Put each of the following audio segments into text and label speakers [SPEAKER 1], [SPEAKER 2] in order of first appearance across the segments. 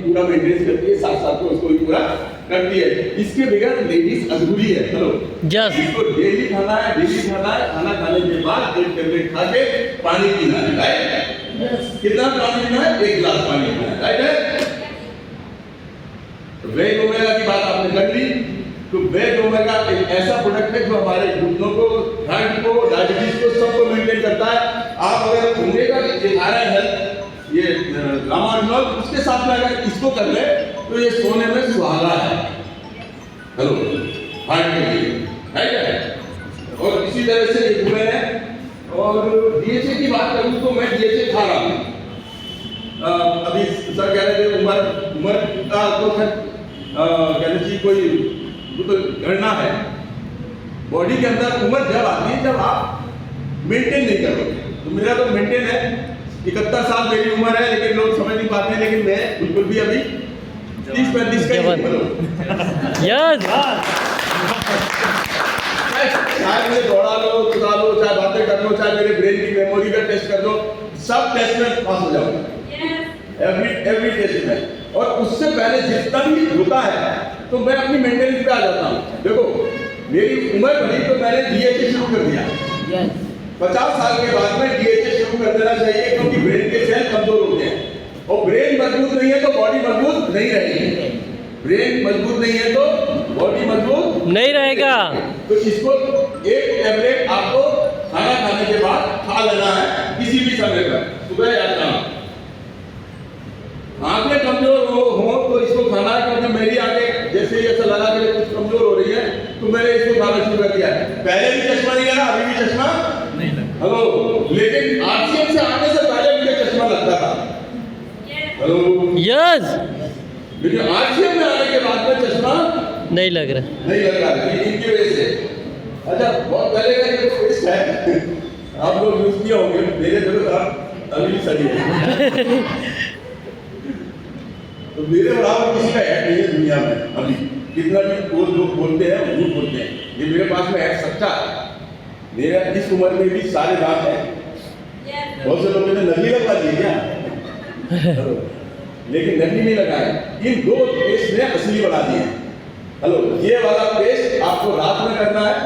[SPEAKER 1] पूरा मेंटेनेंस करती है, 7 साल को उसको भी पूरा करती है। इसके बगैर लेडीज अधूरी है। हेलो
[SPEAKER 2] यस,
[SPEAKER 1] इसको डेली खाना है, डेली खाना है। खाना खाने के बाद 1 टेबलेट खा के पानी पीना है, राइट? कितना पानी पीना है? 1 गिलास पानी पीना है, राइट है? वेज ओमेगा की बात आपने कर ली। तो वेज ओमेगा एक ऐसा प्रोडक्ट है जो हमारे घुटनों को, हार्ट को, डायबिटीज को, सबको मेंटेन करता है। आप अगर ओमेगा ये आयरन हेल्थ, ये रामानोल, उसके साथ में अगर इसको कर ले तो ये सोने में सुहागा है। हेलो हार्ट के लिए, है? और इसी तरह से ये हुए हैं। और डीएचए की बात करूं तो मैं डीएचए खा रहा हूं। अभी सर कह रहे थे उम्र का तो कहने चाहिए कोई तो गणना है। बॉडी के अंदर उम्र जब आती है जब आप मेंटेन नहीं करोगे। तो मेरा तो मेंटेन है, 71 साल मेरी उम्र है, लेकिन लोग समझ नहीं पाते हैं। लेकिन मैं बिल्कुल भी अभी 30-35 का ही।
[SPEAKER 2] यस,
[SPEAKER 1] चाहे मुझे दौड़ा लो, कुदा लो, चाहे बातें कर लो, चाहे मेरे ब्रेन की मेमोरी का टेस्ट कर दो, सब टेस्ट में पास हो जाऊंगा। एवरी टेस्ट में। और उससे पहले जितना भी होता है तो मैं अपनी मेंटेनेंस पे आ जाता हूँ। देखो मेरी उम्र बढ़ी तो मैंने डीएचए शुरू कर दिया। 50 साल के बाद में डीएचए शुरू कर देना चाहिए, क्योंकि ब्रेन के सेल कमजोर होते हैं। और ब्रेन मजबूत नहीं है तो बॉडी मजबूत नहीं रहेगी। ब्रेन मजबूत नहीं है तो बॉडी मजबूत
[SPEAKER 2] नहीं रहेगा।
[SPEAKER 1] तो इसको 1 टैबलेट आपको खाना खाने के बाद खा लेना है, किसी भी समय पर, सुबह या शाम। आंखें कमजोर हो तो इसको खाना है, क्योंकि मेरी आंखें जैसे ही ऐसा लगा कि कुछ कमजोर हो रही है तो मैंने इसको खाना शुरू कर दिया है। पहले भी चश्मा नहीं लगा, अभी भी चश्मा नहीं लगा। हेलो, लेकिन आरसीएम से आने से पहले मुझे चश्मा लगता था। हेलो
[SPEAKER 2] यस,
[SPEAKER 1] लेकिन आरसीएम में आने के बाद में चश्मा
[SPEAKER 2] नहीं लग रहा,
[SPEAKER 1] नहीं लग रहा है इनकी वजह से। अच्छा, बहुत पहले का ये पेस्ट है, आप लोग यूज किए होंगे, मेरे जरूर अभी भी सही है। तो मेरे बराबर किसी का ऐड नहीं है दुनिया में अभी। कितना भी लोग बोलते हैं, झूठ बोलते हैं। ये मेरे पास में ऐड सच्चा है। मेरा इस उम्र में भी सारे दांत हैं। बहुत से लोगों ने नकली लगवा दी क्या? लेकिन नकली नहीं लगाए। इन 2 पेस्ट ने असली बना दिए। हेलो, ये वाला पेस्ट आपको रात में करना है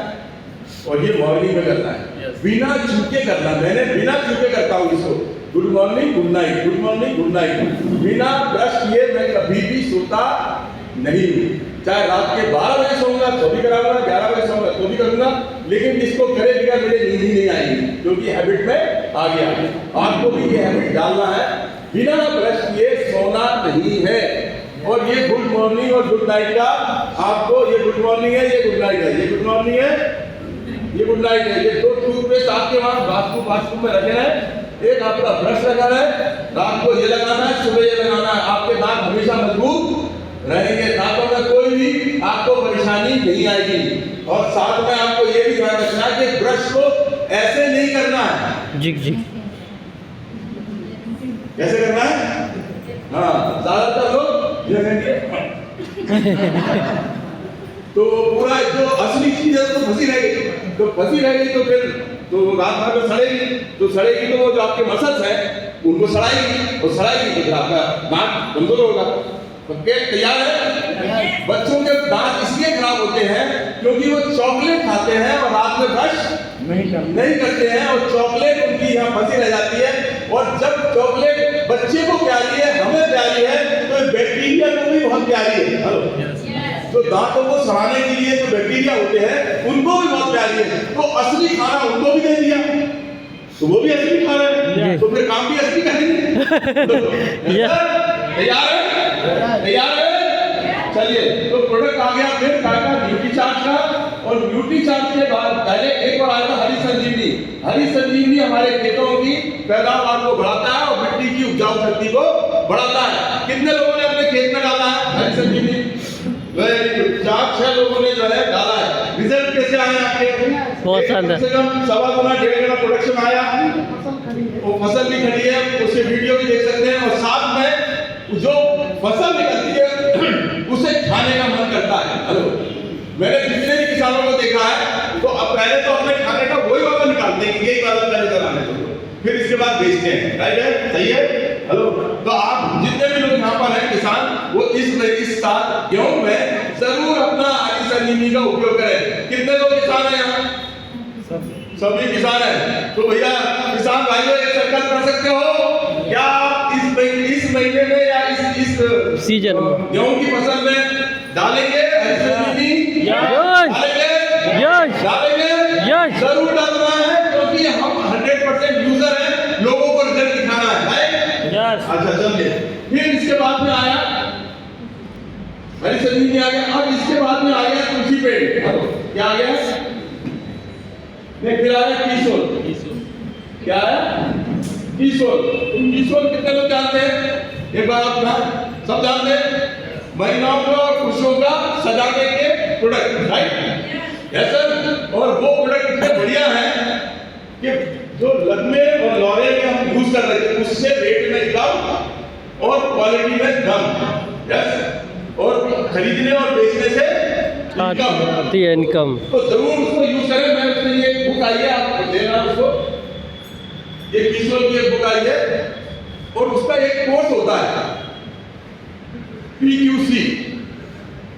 [SPEAKER 1] और ये मॉर्निंग में करना है। बिना चूके करना। मैंने बिना चूके करता हूँ इसको। Good morning, good night, good morning, good night. बिना ब्रश किए मैं कभी भी सोता नहीं हूँ। चाहे रात के 12 बजे सोऊंगा तो भी कराऊंगा, 11 बजे सोऊंगा तो भी करूंगा, लेकिन इसको करे बिना मेरे नींद ही नहीं आएगी, क्योंकि हैबिट में आ गया। आपको भी ये हैबिट डालना है। बिना ब्रश किए सोना नहीं है। और ये गुड मॉर्निंग और गुड नाइट का आपको, ये गुड मॉर्निंग है, ये गुड नाइट है, ये गुड मॉर्निंग है, ये गुड नाइट है। ये 2 टूथपेस्ट आपके वहां बाथरूम में रखे हैं। एक आपका ब्रश लगाना है, रात को ये लगाना है, सुबह ये लगाना है। आपके दांत हमेशा मजबूत रहेंगे, दांतों में कोई भी आपको परेशानी नहीं आएगी। और साथ में आपको ये भी ध्यान रखना है कि ब्रश को ऐसे नहीं करना है।
[SPEAKER 2] जी जी,
[SPEAKER 1] कैसे करना है? हाँ, ज्यादातर लोग ये करेंगे। तो पूरा जो असली चीज है तो फंसी रहेगी। तो फंसी रहेगी तो फिर तो रात भर में सड़ेगी। तो सड़ेगी तो वो जो आपके मसल्स हैं उनको सड़ाएगी, और सड़ाएगी तो फिर आपका दांत कमजोर होगा। तो तैयार है? बच्चों के दांत इसलिए खराब होते हैं क्योंकि वो चॉकलेट खाते हैं और रात में ब्रश नहीं करते हैं, और चॉकलेट उनकी यहाँ फंसी रह जाती है। और जब चॉकलेट बच्चे को प्यारी है, हमें प्यारी है, तो बैक्टीरिया को भी बहुत प्यारी है। हेलो, तो दांतों को सड़ाने के लिए जो बैक्टीरिया होते हैं उनको भी बहुत प्यारी है। तो असली खाना उनको भी दे दिया, तो वो भी असली खा रहे हैं, तो फिर काम भी असली करेंगे। तैयार है? तैयार है? चलिए, तो प्रोडक्ट आ गया फिर टाटा ब्यूटी चार्ज का। और ब्यूटी चार्ज के बाद पहले एक बार आया था हरी संजीवनी। हरी संजीवनी हमारे खेतों की पैदावार को बढ़ाता है और मिट्टी की उपजाऊ शक्ति को बढ़ाता है। कितने लोगों ने अपने खेत में डाला है हरी संजीवनी? 4-6 लोगों ने जो है डाला है। रिजल्ट कैसे आए आपके?
[SPEAKER 2] बहुत शानदार।
[SPEAKER 1] कम से कम 1.25 गुना 1.5 गुना प्रोडक्शन आया। वो फसल भी खड़ी है, उससे वीडियो भी देख सकते हैं। और साथ में जो फसल निकलती है उसे खाने का मन करता है। हेलो, मैंने जितने भी किसानों को देखा है तो अब पहले तो अपने खाने का वही वाला निकालते हैं, यही वाला पहले कराने को, फिर इसके बाद बेचते हैं। राइट है? सही है? हेलो, तो आप जितने भी लोग यहाँ पर हैं किसान, इस साल गेहूं में जरूर अपना आदि संजीवनी का उपयोग करें। कितने लोग किसान हैं यहाँ? सभी किसान हैं। तो भैया किसान भाइयों एक संकल्प कर सकते हो क्या आप इस महीने में या इस
[SPEAKER 2] सीजन में
[SPEAKER 1] गेहूं की फसल में डालेंगे हरी संजीवनी? डालेंगे जरूर डालना है, क्योंकि हम 100% यूजर हैं, लोगों को रिजल्ट दिखाना है। अच्छा चलिए, फिर इसके बाद में आया हरी संजीवनी आ गया। अब इसके बाद में आ गया तुलसी पेड़। क्या आ गया? फिर आ गया कीसोल। क्या है? कीसोल। कीसोल कितने लोग जानते हैं? एक बार आप सब जानते हैं? महिलाओं को और पुरुषों का सजाने के प्रोडक्ट, राइट? Yes sir. और वो प्रोडक्ट इतने बढ़िया हैं कि जो लग्मे और लॉरे में हम यूज कर रहे थे उससे रेट में कम और क्वालिटी में कम। यस। और खरीदने और बेचने से
[SPEAKER 2] आती है इनकम।
[SPEAKER 1] तो जरूर उसको यूज करें। मैं उसमें ये बुक आई है, आप देना उसको। ये किशोर की एक बुक आई है और उसका एक कोर्स होता है PQC।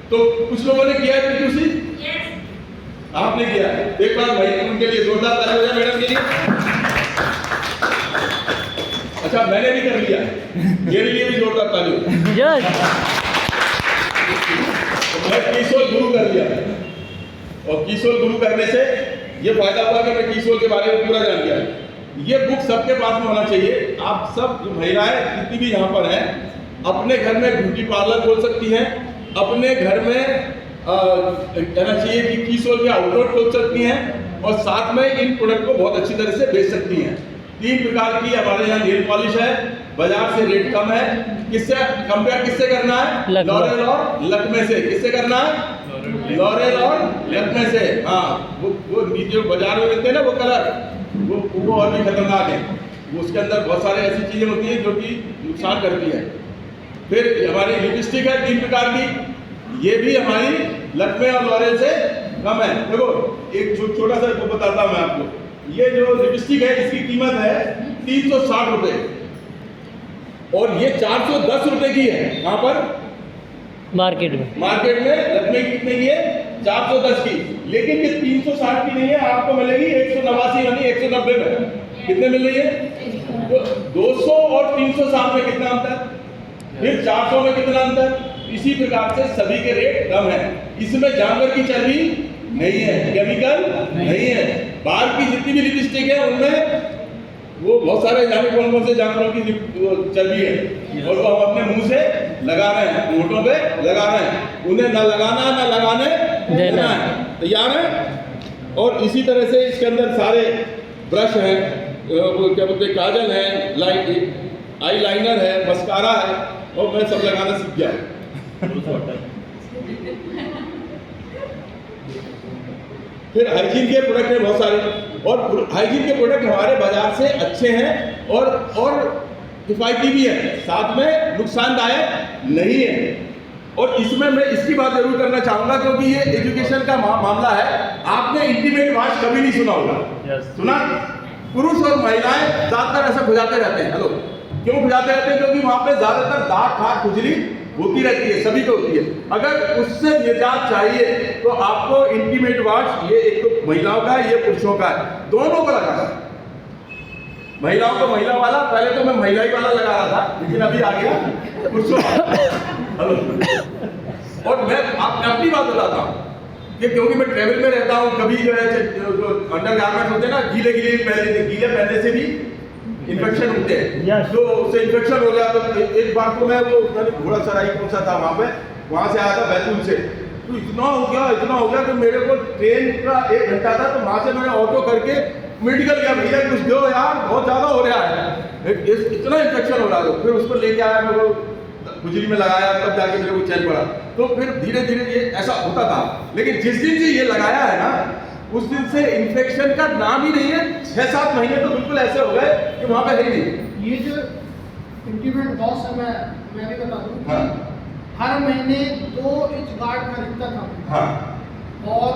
[SPEAKER 1] तो कुछ लोगों ने किया है PQC? आपने किया? एक बार भाई उनके लिए जोरदार ताली हो जाए मैडम के लिए। अच्छा मैंने भी कर लिया, मेरे लिए भी जोरदार ताली हो। मैं किशोर गुरु कर लिया और किशोर गुरु करने से ये फायदा हुआ कि मैं किशोर के बारे में पूरा जान गया। ये बुक सबके पास में होना चाहिए। आप सब जो महिलाएं जितनी भी यहाँ पर हैं अपने घर में ब्यूटी पार्लर खोल सकती हैं, अपने घर में कहना चाहिए कि किशोर के आउटलेट खोल सकती हैं और साथ में इन प्रोडक्ट को बहुत अच्छी तरह से बेच सकती हैं। 3 प्रकार की हमारे यहाँ नेल पॉलिश है, बाजार से रेट कम है। किससे कंपेयर किससे करना है? लॉरेल और लक्मे से। किससे करना है? लॉरेल और लक्मे से। हाँ, वो जो बाजार में मिलते हैं ना वो कलर, वो और भी खतरनाक है। वो उसके अंदर बहुत सारे ऐसी चीजें होती हैं जो कि नुकसान करती है। फिर हमारी लिपस्टिक है 3 प्रकार की, ये भी हमारी लक्मे और लॉरेल से कम है। देखो एक छोटा सा बताता हूँ मैं आपको। ये जो लिपस्टिक है इसकी कीमत है 360 रुपए और ये 410 रुपए की है। यहाँ पर
[SPEAKER 2] मार्केट में
[SPEAKER 1] लक्मे कितने की है? 410 की। लेकिन ये 360 की नहीं है, आपको मिलेगी 189 यानी 190 में। कितने मिल रही है? तो 200 और 360 में कितना अंतर? फिर 400 में कितना अंतर? इसी प्रकार से सभी के रेट कम है। इसमें जानवर की चर्बी नहीं है, केमिकल नहीं है। बाहर की जितनी भी लिपस्टिक है उनमें वो बहुत सारे जाने कौन से जानवरों की चर्बी है और वो हम अपने मुंह से लगा रहे हैं, होठों पे लगा रहे हैं। उन्हें ना लगाना ना लगाने देना है। तैयार है? और इसी तरह से इसके अंदर सारे ब्रश हैं, क्या बोलते हैं, काजल है, आई लाइनर है, मस्कारा है और मैं सब लगाना सीख गया। फिर हाइजीन के प्रोडक्ट हैं बहुत सारे और हाइजीन के प्रोडक्ट हमारे बाजार से अच्छे हैं और किफायती भी है, साथ में नुकसानदायक नहीं है। और इसमें मैं इसकी बात जरूर करना चाहूंगा क्योंकि ये एजुकेशन का मामला है। आपने इंटीमेट वॉश कभी नहीं सुना होगा। सुना? पुरुष और महिलाएं ज्यादातर ऐसा खुजाते रहते हैं। हेलो, क्यों खुजाते रहते हैं? क्योंकि वहां पे ज्यादातर दाग खाट खुजली होती रहती है, सभी को होती है। अगर उससे निजात चाहिए तो आपको इंटीमेट वॉश, ये एक तो महिलाओं का है, ये पुरुषों का है, दोनों को लगाना है। महिलाओं को महिला वाला, पहले तो मैं महिला ही वाला लगा रहा था लेकिन अभी आ गया पुरुषों वाला। और मैं अपनी बात बताता हूँ कि क्योंकि मैं ट्रेवल में रहता हूँ, कभी जो है अंडर गारमेंट होते हैं ना, गीले पहनने से भी इन्फेक्शन होते हैं। तो उससे इन्फेक्शन हो गया तो एक बार तो मैं वो घोड़ा सराई कौन सा था वहाँ से आया था बैतूल से। तो इतना हो गया कि मेरे को ट्रेन का 1 घंटा था, तो वहाँ से मैंने ऑटो करके मेडिकल गया, भैया कुछ दो यार, बहुत ज़्यादा हो रहा है, इतना इन्फेक्शन हो रहा है। फिर उसको लेके आया, मेरे को खुजली में लगाया, तब जाके मेरे को चैन पड़ा। तो फिर धीरे धीरे ये ऐसा होता था। लेकिन जिस दिन से ये लगाया है ना, उस दिन से इन्फेक्शन का नाम ही नहीं है। 6-7 महीने तो बिल्कुल ऐसे हो गए कि वहाँ पे है ही नहीं।
[SPEAKER 3] ये जो इंटीमेट वॉश है, मैं भी बता दूँ,
[SPEAKER 1] हाँ।
[SPEAKER 3] हर महीने 2 इंच गार्ड खरीदता था।
[SPEAKER 1] हाँ।
[SPEAKER 3] और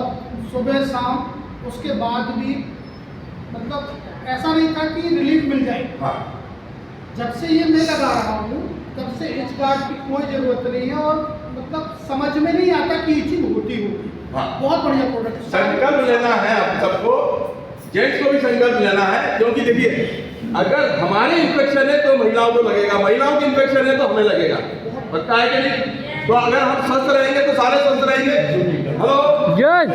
[SPEAKER 3] सुबह शाम उसके बाद भी मतलब ऐसा नहीं था कि रिलीफ मिल जाए।
[SPEAKER 1] हाँ।
[SPEAKER 3] जब से ये मैं लगा रहा हूँ तब से इच गार्ड की कोई जरूरत नहीं है और मतलब समझ में नहीं आता कि इचिंग होती होगी।
[SPEAKER 1] हाँ।
[SPEAKER 3] बहुत बढ़िया प्रोडक्ट है।
[SPEAKER 1] संकल्प लेना है आप सबको, जेंट्स को भी संकल्प लेना है, क्योंकि देखिए अगर हमारे इन्फेक्शन है तो महिलाओं को लगेगा, महिलाओं की इन्फेक्शन है तो हमें लगेगा, पक्का है कि नहीं? तो अगर हम स्वस्थ रहेंगे तो सारे स्वस्थ रहेंगे। हेलो
[SPEAKER 2] यस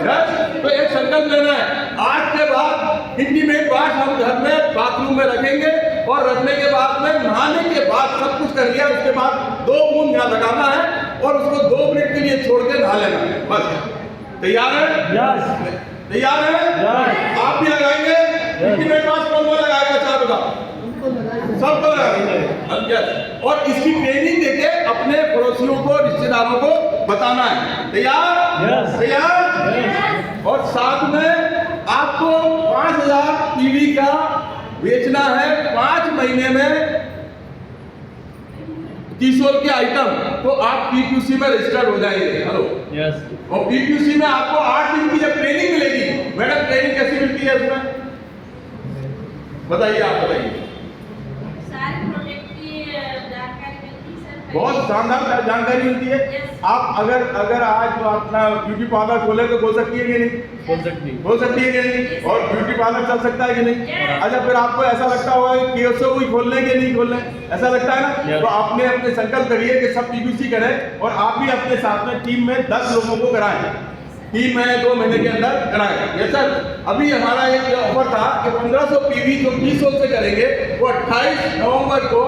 [SPEAKER 1] तो एक संकल्प लेना है, आज के बाद इंटीमेट वाश हम घर में बाथरूम में रखेंगे और रखने के बाद में नहाने के बाद सब कुछ कर लिया, उसके बाद 2 बूंद यहाँ लगाना है और उसको 2 मिनट के लिए छोड़ के नहा लेना है, बस। तैयार है?
[SPEAKER 2] यस
[SPEAKER 1] तैयार है?
[SPEAKER 2] Yes.
[SPEAKER 1] आप भी लगाएंगे? इंटीमेट वाश कौन कौन लगाएगा? चारों का सबको लगाएंगे। Yes. और इसकी ट्रेनिंग देके अपने पड़ोसियों को, रिश्तेदारों को बताना है। तैयार?
[SPEAKER 2] Yes.
[SPEAKER 1] तैयार?
[SPEAKER 2] Yes.
[SPEAKER 1] और साथ में आपको 5000 पीवी का बेचना है 5 महीने में 30 के आइटम, तो आप पीक्यूसी में रजिस्टर्ड हो जाएंगे। हेलो
[SPEAKER 2] यस
[SPEAKER 1] और पीक्यूसी में आपको 8 दिन की जब ट्रेनिंग मिलेगी, मैडम ट्रेनिंग कैसी मिलती है उसमें बताइए, आप बताइए।
[SPEAKER 4] सारे प्रोडक्ट की जानकारी मिलती है सर।
[SPEAKER 1] बहुत शानदार जानकारी मिलती है।
[SPEAKER 4] Yes.
[SPEAKER 1] आप अगर आज जो अपना ब्यूटी पार्लर खोले तो खोल सकती है कि नहीं?
[SPEAKER 2] बोल सकती
[SPEAKER 1] हो सकती है कि नहीं?
[SPEAKER 4] Yes.
[SPEAKER 1] और ब्यूटी पार्लर चल सकता है कि नहीं?
[SPEAKER 4] Yes.
[SPEAKER 1] अच्छा, फिर आपको ऐसा लगता होगा कि केएसओ भी खोलने के नहीं खोलने, ऐसा लगता है ना?
[SPEAKER 2] Yes.
[SPEAKER 1] तो आपने अपने संकल्प करिए कि सब पीक्यूसी करें और आप भी अपने साथ में टीम में 10 लोगों को कराएं, 3 महीने 2 महीने के अंदर कराएं। ये सर अभी हमारा एक ऑफर था कि 1500 पीवी जो 20 होल से करेंगे वो 28 नवंबर को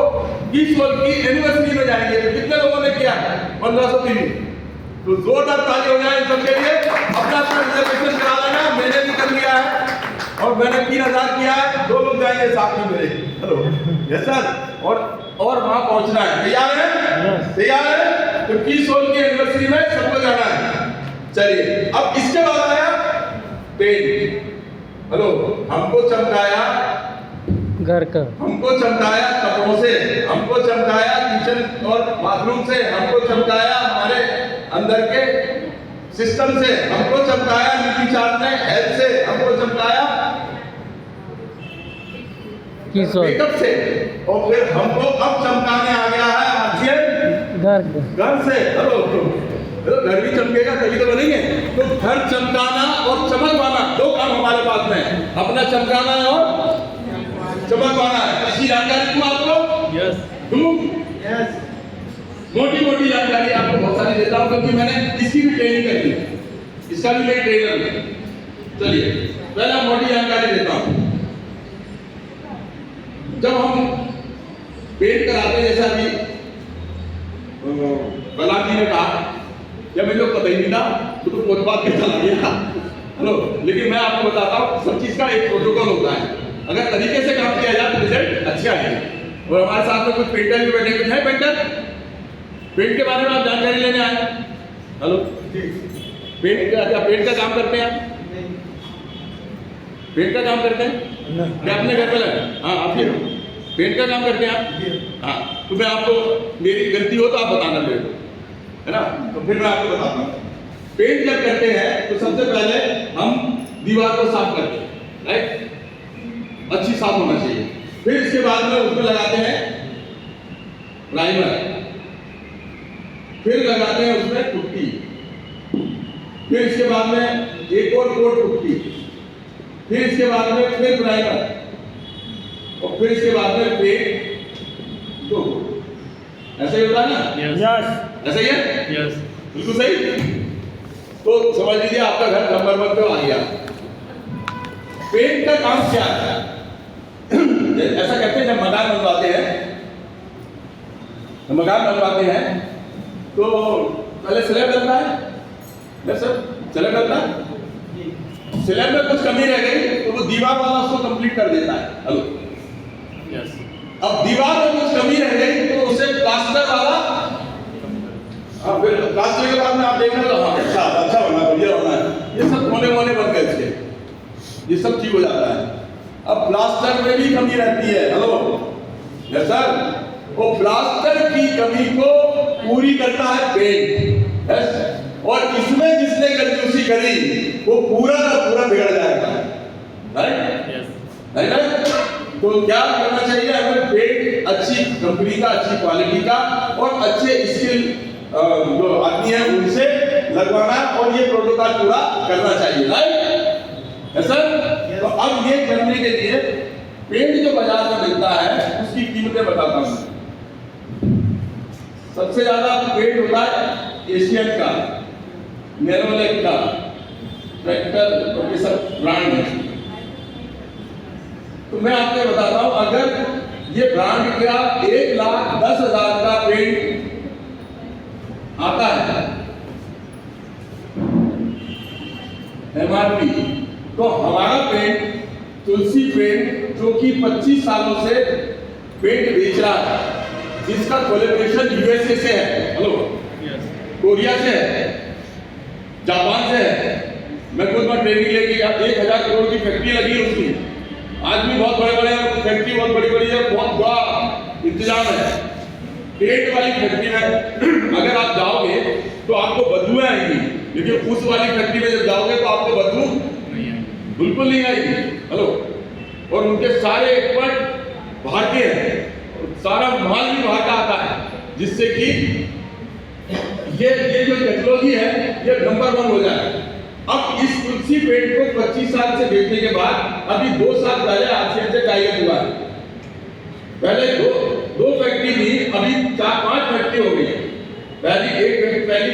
[SPEAKER 1] 20 होल की एनिवर्सरी में जाएंगे। तो कितने लोगों ने किया 1500 पीवी? तो जोरदार ताली हो जाए इन सबके लिए। अपना अपना रिजर्वेशन करा लेना, मैंने भी कर लिया है और मैंने 3000 किया है, 2 लोग जाएंगे साथ में मेरे। Hello yes sir. और वहां पहुंचना है। तैयार है?
[SPEAKER 2] Yes.
[SPEAKER 1] तैयार है? तो 20 होल की एनिवर्सरी में सबको जाना है। चलिए अब इसके बाद आया पेंट। हेलो हमको चमकाया
[SPEAKER 2] घर का,
[SPEAKER 1] हमको चमकाया कपड़ों से, हमको चमकाया किचन और बाथरूम से, हमको चमकाया हमारे अंदर के सिस्टम से, हमको चमकाया नीति चार्ट ने हेल्थ से, हमको चमकाया
[SPEAKER 2] किशोर
[SPEAKER 1] मेकअप से, और फिर हमको अब चमकाने आ गया है आर्थियन
[SPEAKER 2] घर का,
[SPEAKER 1] घर से। हेलो घर भी चमकेगा तभी तो बनेंगे। तो घर चमकाना और चमकवाना 2 काम हमारे पास में है, अपना चमकाना है और चमकवाना है। ऐसी जानकारी दूं आपको?
[SPEAKER 2] यस
[SPEAKER 1] दूं? मोटी मोटी जानकारी आपको बहुत सारी देता हूं, क्योंकि मैंने इसकी भी ट्रेनिंग कर ली, इसका भी मैं ट्रेनर हूं। चलिए पहला मोटी जानकारी देता हूं। जब हम पेंट कराते हैं, जैसा कि प्रहलाद जी ने कहा, जब मैं लोग पता ही नहीं था तो बात कैसा लगेगा। हेलो लेकिन मैं आपको बताता हूँ सब चीज का एक प्रोटोकॉल होता है, अगर तरीके से काम किया जाए तो रिजल्ट अच्छे आएंगे। और हमारे साथ में कुछ पेंटर भी बैठे, कुछ है पेंटर, पेंट के बारे में आप जानकारी लेने आए? हेलो पेंट का, क्या पेंट का काम करते हैं आप? पेंट का काम करते हैं क्या अपने घर पे लगे? हाँ आप ये पेंट का काम करते हैं आप? हाँ तो मैं आपको, मेरी गलती हो तो आप बताना मेरे को, है ना? तो फिर मैं आपको बताता हूँ। पेंट जब करते हैं तो सबसे पहले हम दीवार को साफ करते हैं, राइट? अच्छी साफ होना चाहिए। फिर इसके बाद में उसमें लगाते हैं प्राइमर, फिर लगाते हैं उसमें पुट्टी, फिर इसके बाद में एक और कोट पुट्टी, फिर इसके बाद में फिर प्राइमर, और फिर इसके बाद में पेंट 2 कोट। ऐसा ही होता है ना?
[SPEAKER 2] यस
[SPEAKER 1] ऐसा ही है?
[SPEAKER 2] यस
[SPEAKER 1] बिल्कुल सही। तो समझ लीजिए आपका घर नंबर 1 पे आ गया। पेंट का काम क्या है? ऐसा करते हैं, जब मकान बनवाते हैं तो पहले स्लैब डलता है, स्लैब डलता है, स्लैब में कुछ कमी रह गई तो वो दीवार वाला उसको कंप्लीट कर देता है। हेलो
[SPEAKER 2] यस
[SPEAKER 1] अब दीवार में कुछ कमी रह गई तो उसे प्लास्टर वाला, हाँ फिर प्लास्टर के बाद में आप देखना तो हाँ अच्छा बना, बढ़िया बना है, ये सब कोने बन गए इसके, ये सब ठीक हो जाता है। अब प्लास्टर में भी कमी रहती है। हेलो यस सर, वो प्लास्टर की कमी को पूरी करता है पेंट। यस, और इसमें जिसने कंजूसी करी वो पूरा का पूरा बिगड़ जाएगा, राइट?
[SPEAKER 2] Yes
[SPEAKER 1] right? तो क्या करना चाहिए, हमें पेंट अच्छी कंपनी का, अच्छी क्वालिटी का और अच्छे स्किल जो आदमी है उनसे लगवाना और ये प्रोटोकॉल पूरा करना चाहिए, राइट? है सर? तो अब ये करने के लिए पेंट जो बाजार में मिलता है उसकी कीमतें बताता हूँ। सबसे ज्यादा पेंट होता है एशियन का, नेरोलैक का, ट्रैक्टर और ये सब ब्रांड है। तो मैं आपको बताता हूं, अगर ये ब्रांड का 1,10,000 का पेंट आता है MRP, तो हमारा पेंट तुलसी पेंट जो कि 25 सालों से पेंट बेच रहा है, जिसका कोलैबोरेशन USA से है, हेलो, कोरिया से है, जापान से है। मैं खुद में ट्रेनिंग लेके 1,000 करोड़ की फैक्ट्री लगी है उसकी, आज भी बहुत बड़े-बड़े फैक्ट्री, बहुत बड़ी-बड़ी है, बहुत बड़ा इंतजाम है। पेंट वाली फैक्ट्री में अगर आप जाओगे तो आपको बदबू आएगी, लेकिन उस वाली फैक्ट्री में जब जाओगे तो आपको बदबू बिल्कुल नहीं आएगी, हेलो। और उनके सारे एक्सपर्ट भारतीय हैं, सारा माल भी बाहर का आता है, जिससे कि ये जो टेक्नोलॉजी है ये नंबर 1 हो जाए। अब इस तुलसी पेंट को 25 साल से बेचने के बाद अभी 2 साल पहले आरसीएम से टाइप हुआ है। पहले दो फैक्ट्री थी, अभी 4-5 फैक्ट्री हो गई है। पहली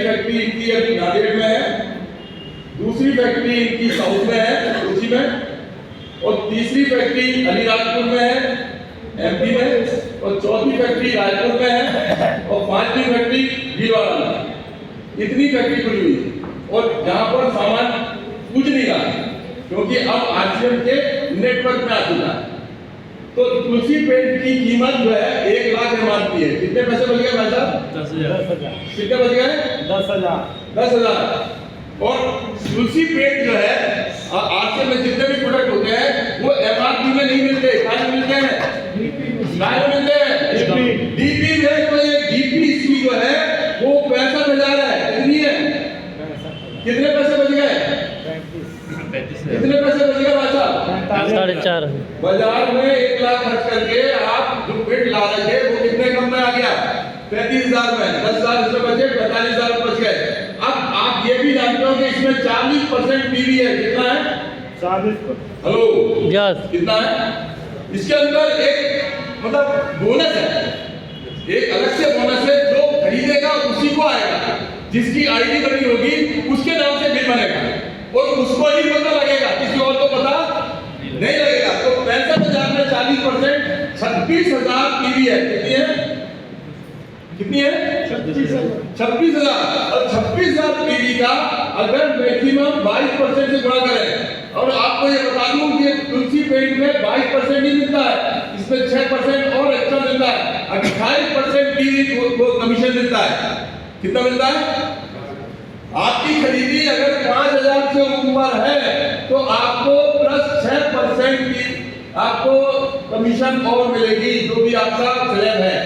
[SPEAKER 1] फैक्ट्री इनकी अभी नांदेड़ में है, दूसरी फैक्ट्री इनकी साउथ में है उसी में, और तीसरी फैक्ट्री अलीराजपुर में है MP में, और चौथी फैक्ट्री रायपुर में है, और 5वीं फैक्ट्री भीलवाड़ा में। इतनी फैक्ट्री खुली हुई है और यहाँ पर सामान कुछ नहीं रहा, क्योंकि अब आरसीएम के नेटवर्क में आ चुका है। तो तुलसी पेंट की कीमत जो है 1 लाख MRP है। कितने पैसे बच गए भाई साहब?
[SPEAKER 2] 10,000।
[SPEAKER 1] कितने बच गए? 10,000। और तुलसी पेंट जो है आरसीएम में जितने भी प्रोडक्ट होते हैं वो MRP में नहीं मिलते, कहाँ मिलते हैं? कहाँ मिलते हैं? डीपी में। तो ये डीपी इसकी जो है वो 65,000 है। कितनी है? कितने पैसे बच गए?
[SPEAKER 2] 35।
[SPEAKER 1] कितने पैसे बच गए भाई साहब?
[SPEAKER 2] 4.5।
[SPEAKER 1] बाजार में 1 लाख खर्च करके आप जो पेंट ला रहे थे वो कितने कम में आ गया? 35,000 में। 10,000 इसमें बचे, 45,000 बच गए। अब आप ये भी जानते हो कि इसमें 40% पीवी है। कितना है? 40%। Hello,
[SPEAKER 2] yes.
[SPEAKER 1] कितना है? इसके अंदर एक मतलब बोनस है, एक अलग से बोनस है। जो खरीदेगा उसी को आएगा, जिसकी आईडी बनी होगी उसके नाम से बिल बनेगा और उसको ही पता लगेगा, किसी और को पता नहीं लगेगा। तो 65,000 में 40% 26,000 पीवी है। कितनी है? कितनी है? 26,000। और 26,000 पीवी का अगर मैक्सिमम 22% से गुणा करें, और आपको ये बता दूं कि तुलसी पेंट में 22% ही मिलता है, इसमें 6% और एक्स्ट्रा मिलता है। 28% पीवी को कमीशन मिलता है। कितना मिलता है? आपकी खरीदी अगर 5,000 से ऊपर है तो आपको प्लस 6% की आपको कमीशन और मिलेगी, जो भी आपका स्लैब है,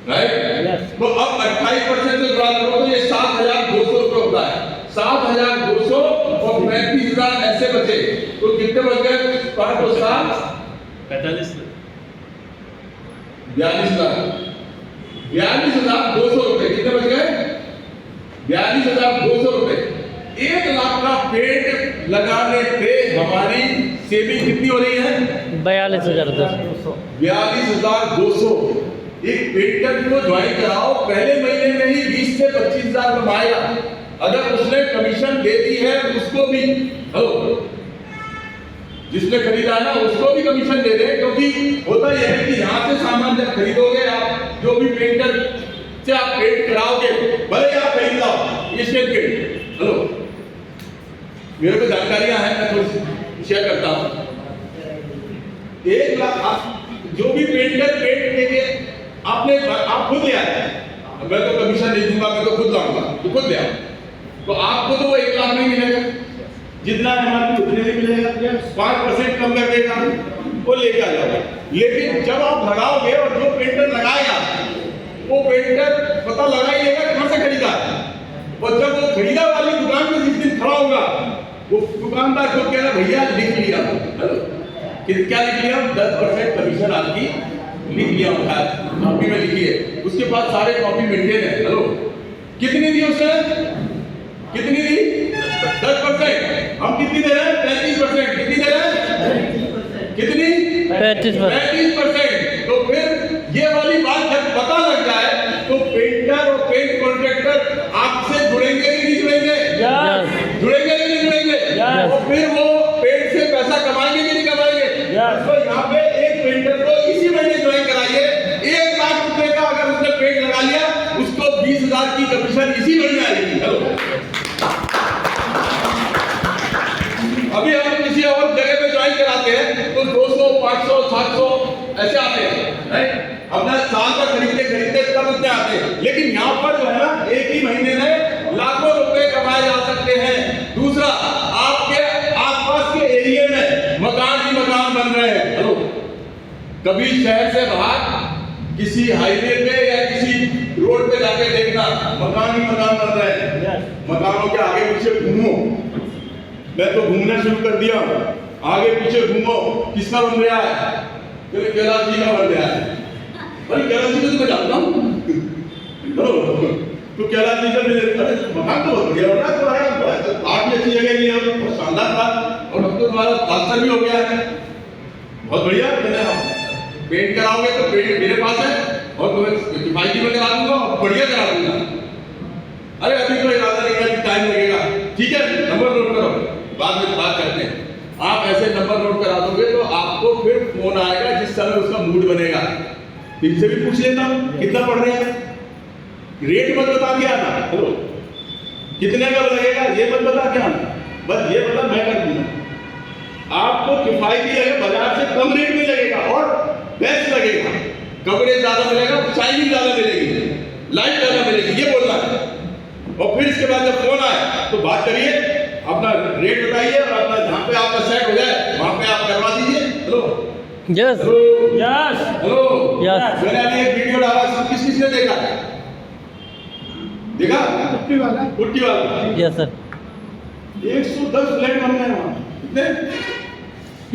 [SPEAKER 1] राइट? तो अब 28% से गुणा करो तो ये 7,200 रुपये होता है। 7,200 और 35,000 ऐसे बचे तो कितने बच गए? 5,7
[SPEAKER 2] 45।
[SPEAKER 1] 42,200 रुपए। कितने बच गए? 42,200 रुपए। 1 लाख का पेंट लगाने पे हमारी सेविंग कितनी हो रही है?
[SPEAKER 2] 42,200।
[SPEAKER 1] 42,200। एक पेंटर को ज्वाइन कराओ, पहले महीने में ही 20 से 25,000 कमाएगा। अगर उसने कमीशन दे दी है उसको भी, हेलो, जिसने खरीदा है ना उसको भी कमीशन दे दे, क्योंकि होता यह है कि यहाँ से सामान जब खरीदोगे आप, जो भी पेंटर से आप पेंट कराओगे, भले आप खरीद लाओ एशियन पेंट, हेलो, मेरे को जानकारियां हैं, मैं थोड़ी शेयर करता हूँ। 1 लाख आप जो भी पेंटर पेंट लेके आप खुद ले आए, मैं तो कमीशन नहीं दूंगा, मैं तो खुद लाऊंगा, तो खुद ले आओ, तो आपको तो वो 1 लाख नहीं मिलेगा, जितना MRP उतने ही मिलेगा, 5% कम कर देगा, वो लेके आ जाओगे। लेकिन जब आप लगाओगे और जो पेंटर लगाएगा वो पेंटर पता लगा ही लेगा कहां से खरीदा, और जब वो खरीदा वाली दुकान पे जिस दिन खड़ा होगा वो दुकानदार को कह रहा भैया लिख लिया, क्या लिख लिया? 10% कमीशन आपकी लिख लिया होता है, कॉपी में लिखिए। उसके बाद सारे कॉपी मेंटेन है। हेलो, कितनी दी उसने? कितनी दी? 10%। हम कितनी दे रहे हैं? 35%। कितनी दे रहे हैं? कितनी? 35%। तो फिर ये वाली बात जब पता लग जाए तो पेंटर और पेंट कॉन्ट्रैक्टर आपसे जुड़ेंगे कि नहीं जुड़ेंगे? जुड़ेंगे कि नहीं जुड़ेंगे? और फिर वो पेंट से पैसा कमाएंगे कि नहीं कमाएंगे? तो यहाँ पे एक पेंटर को इसी महीने ज्वाइन कराइए, 1 लाख रुपए का अगर उसने पेंट लगा लिया, उसको 20,000 की कमीशन इसी महीने आएगी। हेलो, अभी हम किसी और जगह पे ज्वाइन कराते हैं तो 200, 500, 700 ऐसे आते हैं, अपना साल का खरीदते खरीदते तब उतने आते हैं। लेकिन यहाँ पर जो है ना, एक ही महीने में लाखों रुपए कमाए जा सकते हैं। दूसरा, आपके आसपास के एरिया में मकान ही मकान बन रहे हैं। हेलो, कभी शहर से बाहर किसी हाईवे पे या किसी रोड पे जाके देखना, मकान ही मकान बन रहे हैं। मकानों के आगे पीछे घूमो, मैं तो घूमना शुरू कर दिया, आगे पीछे घूमो, किसका बन रहा है? कैलाश जी का बन रहा है। भाई कैलाश जी को तो मैं जानता हूँ, तो कैलाश जी का मकान तो बहुत बढ़िया हो रहा है, तो आठ भी अच्छी जगह ली है, बहुत शानदार था। और अब तो तुम्हारा प्लास्टर भी हो गया है, बहुत बढ़िया। पेंट कराओगे तो पेंट मेरे पास है, और तुम्हें किफायती में करा दूंगा और बढ़िया करा दूंगा। अरे अभी तो इरादा नहीं है, टाइम लगेगा। ठीक है, नंबर नोट करो, बाद में बात करते हैं। आप ऐसे नंबर नोट करा दोगे तो आपको फिर फोन आएगा जिस समय उसका मूड बनेगा। इनसे भी पूछ लेता हूँ कितना पढ़ रहे हैं, रेट मत बता के आना। हेलो, कितने का लगेगा ये मत बता के आना, बस ये बता मैं कर दूंगा। आपको किफायती लगेगा, बाजार से कम रेट में लगेगा और बेस्ट लगेगा, कवरेज ज्यादा मिलेगा, शाइनिंग ज्यादा मिलेगी, लाइट ज्यादा मिलेगी, ये बोलना है। और फिर इसके बाद जब फोन आए तो बात करिए, अपना रेट बताइए और अपना जहाँ पे आपका सेट हो जाए वहाँ पे आप करवा दीजिए। Hello,
[SPEAKER 2] yes
[SPEAKER 1] yes, hello
[SPEAKER 2] yes.
[SPEAKER 1] मैंने अभी एक वीडियो डाला, किस किसने देखा? देखा?
[SPEAKER 3] पुट्टी वाला।
[SPEAKER 1] पुट्टी वाला।
[SPEAKER 2] Yes sir.
[SPEAKER 1] 110 फ्लैट बन गए वहाँ। कितने?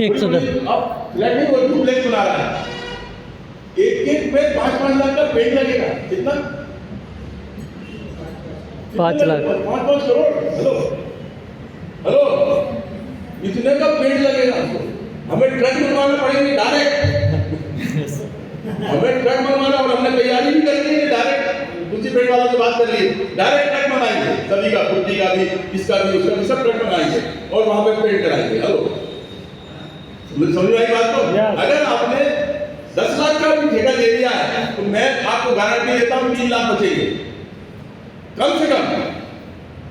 [SPEAKER 2] 110।
[SPEAKER 1] अब फ्लैट नहीं, वो डुप्लेक्स बना रहा है, एक पे 5-5 लाख का पेंट लगेगा। कितना?
[SPEAKER 2] 5 लाख।
[SPEAKER 1] 5-5 करोड़। हेलो हेलो, इतने का पेंट लगेगा। हमें ट्रक बनवाना पड़ेंगे डायरेक्ट, हमें ट्रक बनवाना, और हमने तैयारी भी कर ली है डायरेक्ट। उसी पेंट वालों से बात कर ली, डायरेक्ट ट्रक बनाएंगे सभी का, पुट्टी का भी, इसका भी, उसका भी, सब ट्रक बनाएंगे और वहां पे पेंट कराएंगे। हेलो, समझ में आई बात? तो अगर आपने 10 लाख का भी ठेका ले लिया है तो मैं आपको गारंटी देता हूँ 3 लाख बचेंगे कम से कम।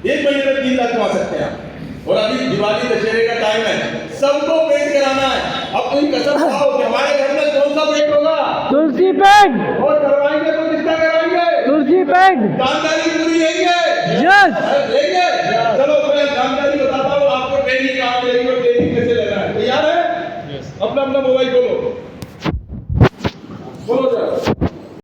[SPEAKER 1] एक महीने में 3 लाख कमा सकते हैं आप। और अभी दिवाली दशहरे का टाइम है, सबको पेंट कराना है। अब तुम कसम खाओ कि हमारे घर में कौन सा पेंट होगा?
[SPEAKER 2] तुलसी पेंट।
[SPEAKER 1] और करवाएंगे तो किसका कराएंगे?
[SPEAKER 2] तुलसी पेंट।
[SPEAKER 1] जानकारी पूरी लेंगे?
[SPEAKER 2] यस
[SPEAKER 1] लेंगे। चलो मैं जानकारी बताता हूँ आपको, ट्रेनिंग कहाँ मिलेगी और ट्रेनिंग कैसे लेना है। तैयार है? अपना अपना मोबाइल खोलो।